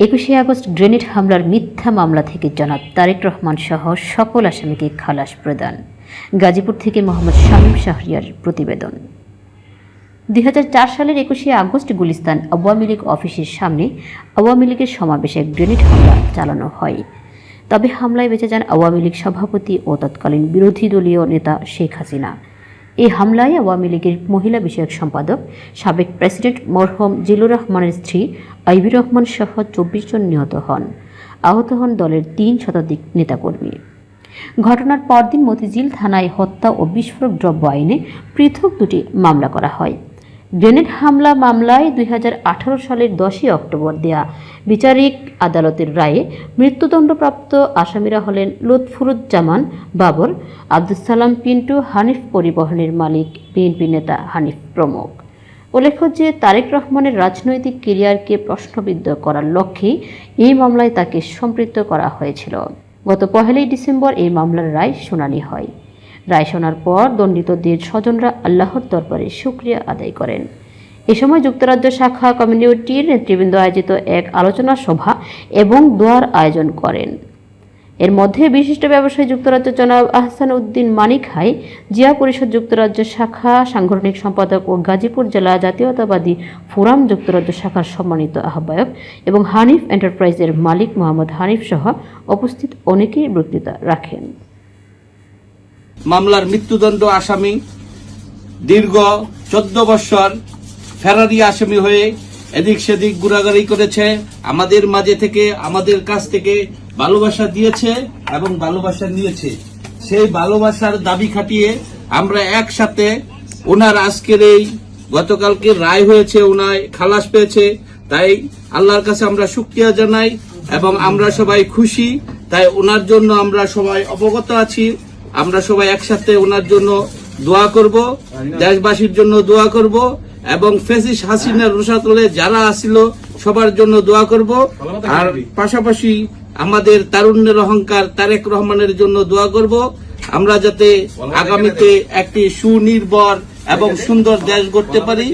21শে August grenade হামলার মিথ্যা মামলা থেকে জনাব তারেক রহমান সহ সকল আসামিকে খালাস প্রদান। গাজীপুর থেকে মোহাম্মদ শামীম শাহরিয়ার প্রতিবেদন। 2004 সালের 21শে আগস্ট গুলিস্তান আওয়ামী লীগ অফিসের সামনে আওয়ামী লীগের সমাবেশে গ্রেনেড হামলা চালানো হয়। তবে হামলায় বেঁচে যান আওয়ামী লীগ সভাপতি ও তৎকালীন বিরোধী দলীয় নেতা শেখ হাসিনা। এই হামলায় আওয়ামী লীগের মহিলা বিষয়ক সম্পাদক সাবেক প্রেসিডেন্ট মরহুম জিলুর রহমানের স্ত্রী আইবি রহমান সহ 24 জন নিহত হন। আহত হন দলের 3 শতাধিক নেতাকর্মী। ঘটনার পরদিন মতিঝিল থানায় হত্যা ও বিস্ফোরক দ্রব্য আইনে পৃথক 2টি মামলা করা হয়। গ্রেনেড হামলা মামলায় 2018 সালের 10ই অক্টোবর দেয়া বিচারিক আদালতের রায়ে মৃত্যুদণ্ডপ্রাপ্ত আসামিরা হলেন লুৎফুরুজ্জামান বাবর, আব্দুস সালাম পিন্টু, হানিফ পরিবহনের মালিক বিএনপি নেতা হানিফ প্রমুখ। উল্লেখ্য যে তারেক রহমানের রাজনৈতিক ক্যারিয়ারকে প্রশ্নবিদ্ধ করার লক্ষ্যে এই মামলায় তাকে সম্পৃক্ত করা হয়েছিল। গত 1 ডিসেম্বর এই মামলার রায় শুনানি হয়। রায় শোনার পর দণ্ডিতদের স্বজনরা আল্লাহর দরবারে শুকরিয়া আদায় করেন। এ সময় যুক্তরাজ্য শাখা কমিউনিটির নেতৃবৃন্দ আয়োজিত এক আলোচনা সভা এবং দোয়ার আয়োজন করেন। এর মধ্যে বিশিষ্ট ব্যবসায়ী যুক্তরাজ্য জনাব আহসান উদ্দিন মানিক হাই, জিয়া পরিষদ যুক্তরাজ্য শাখা সাংগঠনিক সম্পাদক ও গাজীপুর জেলা জাতীয়তাবাদী ফোরাম যুক্তরাজ্য শাখার সম্মানিত আহ্বায়ক এবং হানিফ এন্টারপ্রাইজের মালিক মোহাম্মদ হানিফ সহ উপস্থিত অনেকেই বক্তৃতা রাখেন। মামলার মৃত্যুদণ্ড আসামি দীর্ঘ 14 বছর ফেরারি আসামি হয়ে এদিক সেদিক ঘোরাঘুরি করেছে। আমাদের মাঝে থেকে, আমাদের কাছ থেকে ভালোবাসা দিয়েছে এবং ভালোবাসা নিয়েছে। সেই ভালোবাসার দাবি খাটিয়ে আমরা একসাথে ওনার আজকের এই গতকালকে রায় হয়েছে, ওনার খালাস পেয়েছে, তাই আল্লাহর কাছে আমরা শুকরিয়া জানাই এবং আমরা সবাই খুশি। তাই ওনার জন্য আমরা সবাই অবগত আছি। আমরা সবাই একসাথে ওনার জন্য দোয়া করব, দেশবাসীর জন্য দোয়া করব এবং ফ্যাসিস্ট হাসিনার রোষাতলে যারা আসিল সবার জন্য দোয়া করব। আর পাশাপাশি আমাদের তারুণ্যের অহংকার তারেক রহমানের জন্য দোয়া করব, আমরা যাতে আগামীতে একটি সুনির্ভর এবং সুন্দর দেশ গড়তে পারি।